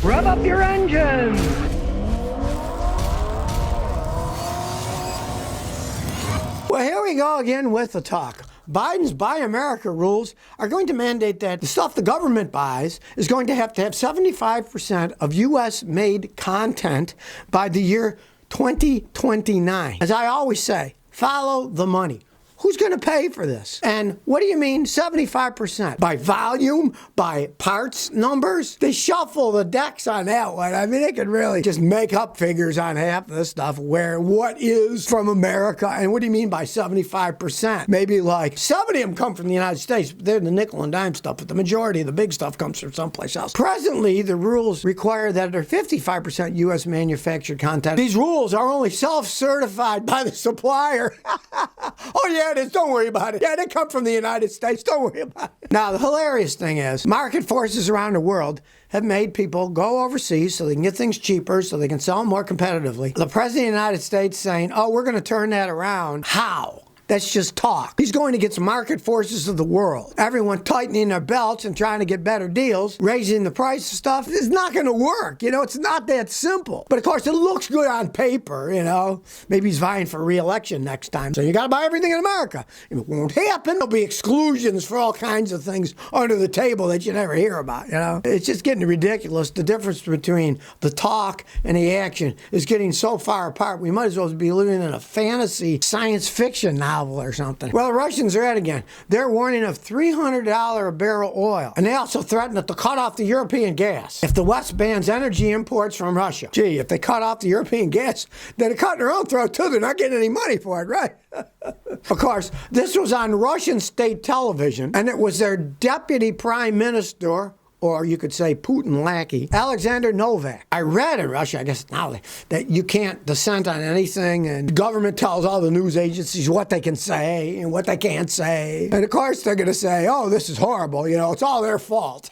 Rev up your engines! Well, here we go again with the talk. Biden's Buy America rules are going to mandate that the stuff the government buys is going to have 75% of U.S.-made content by the year 2029. As I always say, follow the money. Who's going to pay for this? And what do you mean 75%? By volume? By parts numbers? They shuffle the decks on that one. I mean, they could really just make up figures on half of this stuff where what is from America. And what do you mean by 75%? Maybe like 70 of them come from the United States. They're the nickel and dime stuff, but the majority of the big stuff comes from someplace else. Presently, the rules require that there 55% U.S. manufactured content. These rules are only self-certified by the supplier. Oh, yeah. Don't worry about it. Yeah, they come from the United States. Don't worry about it. Now, the hilarious thing is, market forces around the world have made people go overseas so they can get things cheaper, so they can sell them more competitively. The President of the United States saying, oh, we're going to turn that around. How? That's just talk. He's going against market forces of the world. Everyone tightening their belts and trying to get better deals, raising the price of stuff is not going to work. You know, it's not that simple. But of course, it looks good on paper, you know. Maybe he's vying for re-election next time. So you got to buy everything in America. It won't happen. There'll be exclusions for all kinds of things under the table that you never hear about, you know. It's just getting ridiculous. The difference between the talk and the action is getting so far apart. We might as well be living in a fantasy science fiction novel or something. Well, the Russians are at it again. They're warning of $300 a barrel oil. And they also threaten to cut off the European gas if the West bans energy imports from Russia. Gee, if they cut off the European gas, they're cutting their own throat too. They're not getting any money for it, right? Of course, this was on Russian state television, and it was their deputy prime minister, or you could say Putin lackey, Alexander Novak. I read in Russia, I guess now, that you can't dissent on anything, and the government tells all the news agencies what they can say and what they can't say. And of course they're going to say, oh, this is horrible, you know, it's all their fault.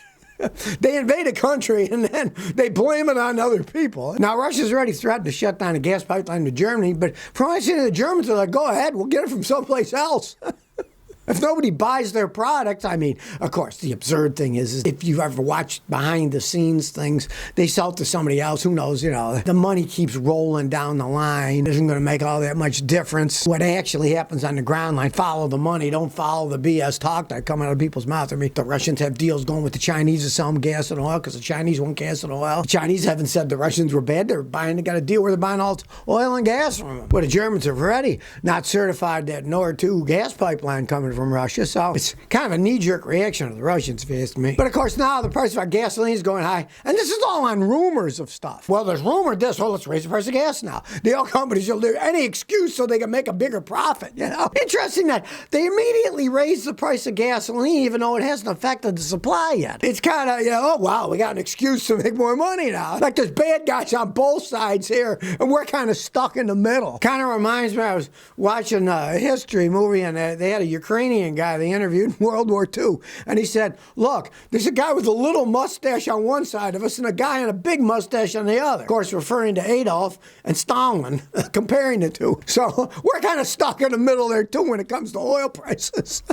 They invade a country and then they blame it on other people. Now, Russia's already threatened to shut down a gas pipeline to Germany, but from what I see, the Germans are like, go ahead, we'll get it from someplace else. If nobody buys their products, I mean, of course, the absurd thing is if you've ever watched behind the scenes things, they sell to somebody else. Who knows, you know, the money keeps rolling down the line. It isn't going to make all that much difference. What actually happens on the ground line, follow the money. Don't follow the BS talk that come out of people's mouths. I mean, the Russians have deals going with the Chinese to sell them gas and oil because the Chinese want gas and oil. The Chinese haven't said the Russians were bad. They got a deal where they're buying all oil and gas from them. But the Germans have already not certified that Nord 2 gas pipeline coming from Russia, so it's kind of a knee-jerk reaction of the Russians, if you ask me. But of course now the price of our gasoline is going high, and this is all on rumors of stuff. Well, there's rumored this, well, let's raise the price of gas now. The oil companies will do any excuse so they can make a bigger profit, you know. Interesting that they immediately raised the price of gasoline even though it hasn't affected the supply yet. It's kind of, you know, oh wow, we got an excuse to make more money now. Like there's bad guys on both sides here, and we're kind of stuck in the middle. Kind of reminds me, I was watching a history movie, and they had a Ukrainian guy they interviewed in World War II. And he said, look, there's a guy with a little mustache on one side of us and a guy with a big mustache on the other. Of course, referring to Adolf and Stalin, comparing the two. So we're kind of stuck in the middle there, too, when it comes to oil prices.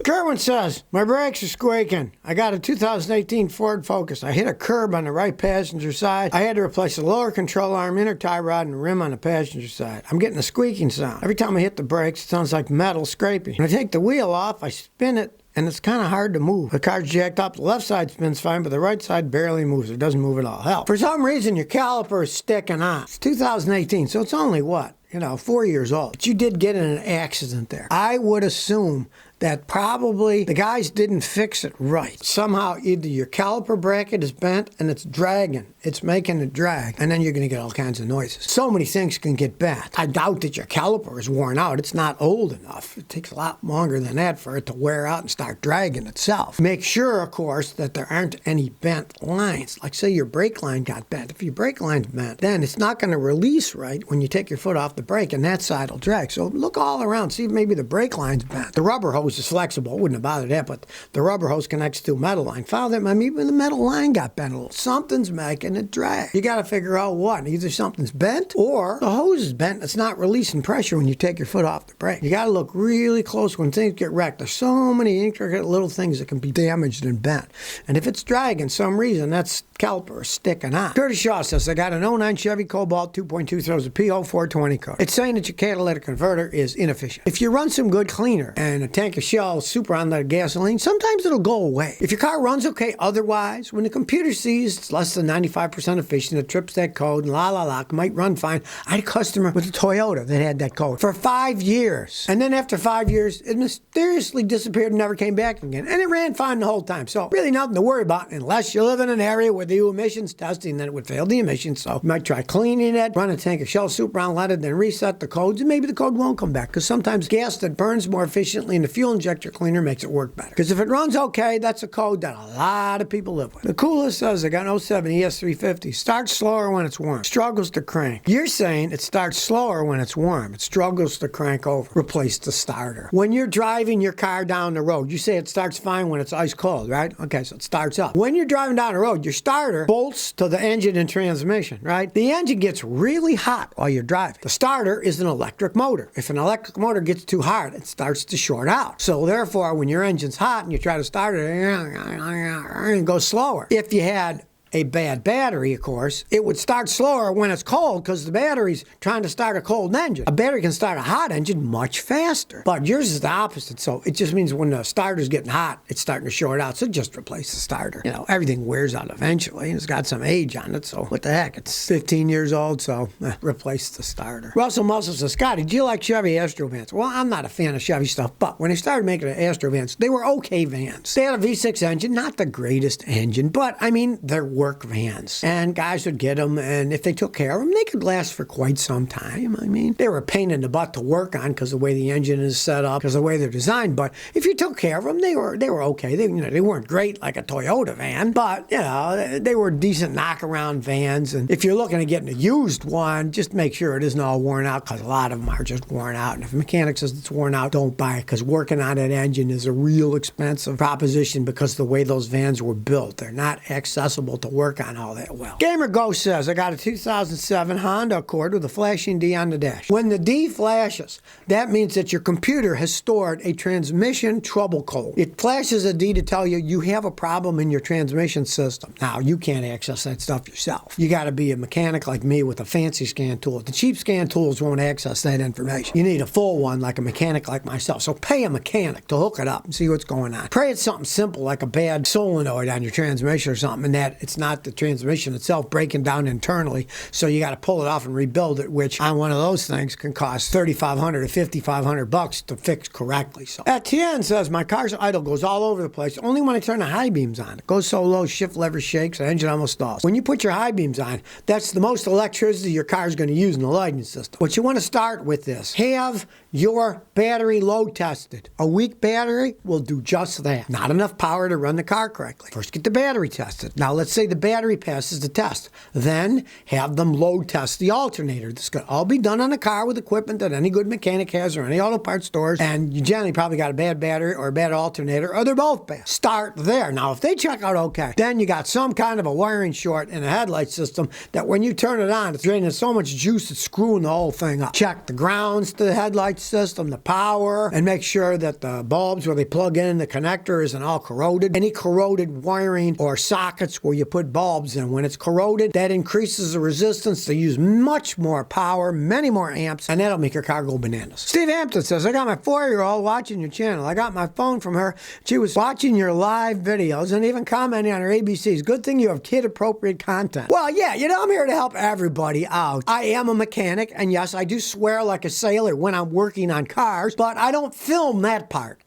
Kerwin says, my brakes are squeaking. I got a 2018 Ford Focus. I hit a curb on the right passenger side. I had to replace the lower control arm, inner tie rod, and rim on the passenger side. I'm getting a squeaking sound. Every time I hit the brakes, it sounds like metal scraping. When I take the wheel off, I spin it, and it's kind of hard to move. The car's jacked up. The left side spins fine, but the right side barely moves. It doesn't move at all. Hell, for some reason, your caliper is sticking on. It's 2018, so it's only what? 4 years old. But you did get in an accident there. I would assume that probably the guys didn't fix it right. Somehow either your caliper bracket is bent and it's dragging. It's making it drag. And then you're going to get all kinds of noises. So many things can get bent. I doubt that your caliper is worn out. It's not old enough. It takes a lot longer than that for it to wear out and start dragging itself. Make sure, of course, that there aren't any bent lines. Like say your brake line got bent. If your brake line's bent, then it's not going to release right when you take your foot off the brake, and that side will drag. So look all around. See if maybe the brake line's bent. The rubber hose hose is flexible. It wouldn't have bothered that, but the rubber hose connects to a metal line. Found that even the metal line got bent a little. Something's making it drag. You got to figure out what. Either something's bent or the hose is bent. It's not releasing pressure when you take your foot off the brake. You got to look really close when things get wrecked. There's so many intricate little things that can be damaged and bent. And if it's dragging some reason, that's caliper sticking on. Curtis Shaw says, I got an 09 Chevy Cobalt 2.2, throws a PO 420 code. It's saying that your catalytic converter is inefficient. If you run some good cleaner and a tank of Shell super on that gasoline, sometimes it'll go away. If your car runs okay otherwise, when the computer sees it's less than 95% efficient, it trips that code and might run fine. I had a customer with a Toyota that had that code for 5 years. And then after 5 years, it mysteriously disappeared and never came back again. And it ran fine the whole time. So really nothing to worry about unless you live in an area where they do emissions testing, then it would fail the emissions. So you might try cleaning it, run a tank of Shell super on, let it, then reset the codes, and maybe the code won't come back. Because sometimes gas that burns more efficiently in the fuel injector cleaner makes it work better. Because if it runs okay, that's a code that a lot of people live with. The coolest says I got an 07 ES350. Starts slower when it's warm. Struggles to crank. You're saying it starts slower when it's warm. It struggles to crank over. Replace the starter. When you're driving your car down the road, you say it starts fine when it's ice cold, right? Okay, so it starts up. When you're driving down the road, your starter bolts to the engine and transmission, right? The engine gets really hot while you're driving. The starter is an electric motor. If an electric motor gets too hard, it starts to short out. So therefore, when your engine's hot and you try to start it, it goes slower. If you had a bad battery, of course, it would start slower when it's cold because the battery's trying to start a cold engine. A battery can start a hot engine much faster, but yours is the opposite. So it just means when the starter's getting hot, it's starting to short out. So just replace the starter. You know, everything wears out eventually, and it's got some age on it. So what the heck? It's 15 years old, so replace the starter. Russell Muscle says, Scotty, do you like Chevy Astro vans? Well, I'm not a fan of Chevy stuff, but when they started making the Astro vans, they were okay vans. They had a V6 engine, not the greatest engine, but I mean, they're work vans. And guys would get them, and if they took care of them, they could last for quite some time. I mean, they were a pain in the butt to work on because of the way the engine is set up, because of the way they're designed, but if you took care of them, they were okay. They weren't great like a Toyota van, but, they were decent knock-around vans, and if you're looking at getting a used one, just make sure it isn't all worn out, because a lot of them are just worn out, and if a mechanic says it's worn out, don't buy it, because working on that engine is a real expensive proposition because of the way those vans were built. They're not accessible to work on all that well. Gamer Ghost says, I got a 2007 Honda Accord with a flashing D on the dash. When the D flashes, that means that your computer has stored a transmission trouble code. It flashes a D to tell you you have a problem in your transmission system. Now, you can't access that stuff yourself. You got to be a mechanic like me with a fancy scan tool. The cheap scan tools won't access that information. You need a full one like a mechanic like myself. So pay a mechanic to hook it up and see what's going on. Pray it's something simple like a bad solenoid on your transmission or something, and that it's not the transmission itself breaking down internally, so you got to pull it off and rebuild it, which on one of those things can cost $3,500 to $5,500 to fix correctly. So Etienne says, my car's idle, goes all over the place. Only when I turn the high beams on. It goes so low, shift lever shakes, the engine almost stalls. When you put your high beams on, that's the most electricity your car is going to use in the lighting system. What you want to start with this, have your battery load tested. A weak battery will do just that. Not enough power to run the car correctly. First get the battery tested. Now let's say the battery passes the test. Then have them load test the alternator. This could all be done on a car with equipment that any good mechanic has or any auto parts stores, and you generally probably got a bad battery or a bad alternator, or they're both bad. Start there. Now if they check out okay, then you got some kind of a wiring short in a headlight system that when you turn it on, it's draining so much juice it's screwing the whole thing up. Check the grounds to the headlight system, the power, and make sure that the bulbs where they plug in the connector isn't all corroded. Any corroded wiring or sockets where you put bulbs in, when it's corroded, that increases the resistance to use much more power, many more amps, and that'll make your car go bananas. Steve Hampton says, I got my 4-year-old watching your channel. I got my phone from her. She was watching your live videos and even commenting on her ABCs. Good thing you have kid-appropriate content. Well, yeah, I'm here to help everybody out. I am a mechanic, and yes, I do swear like a sailor when I'm working on cars, but I don't film that part.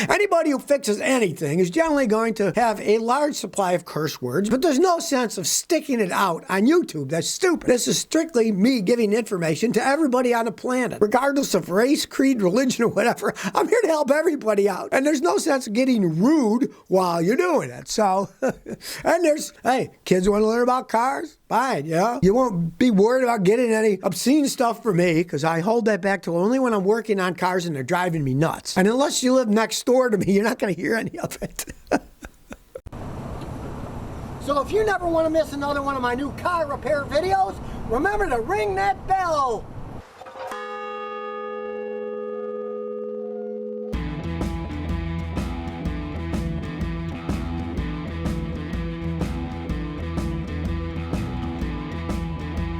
Anybody who fixes anything is generally going to have a large supply of curse words, but there's no sense of sticking it out on YouTube. That's stupid. This is strictly me giving information to everybody on the planet, regardless of race, creed, religion, or whatever. I'm here to help everybody out. And there's no sense of getting rude while you're doing it. So, and hey, kids want to learn about cars? Fine, yeah. You won't be worried about getting any obscene stuff from me, because I hold that back to only when I'm working on cars and they're driving me nuts. And unless you live next door to me, you're not going to hear any of it. So if you never want to miss another one of my new car repair videos, remember to ring that bell.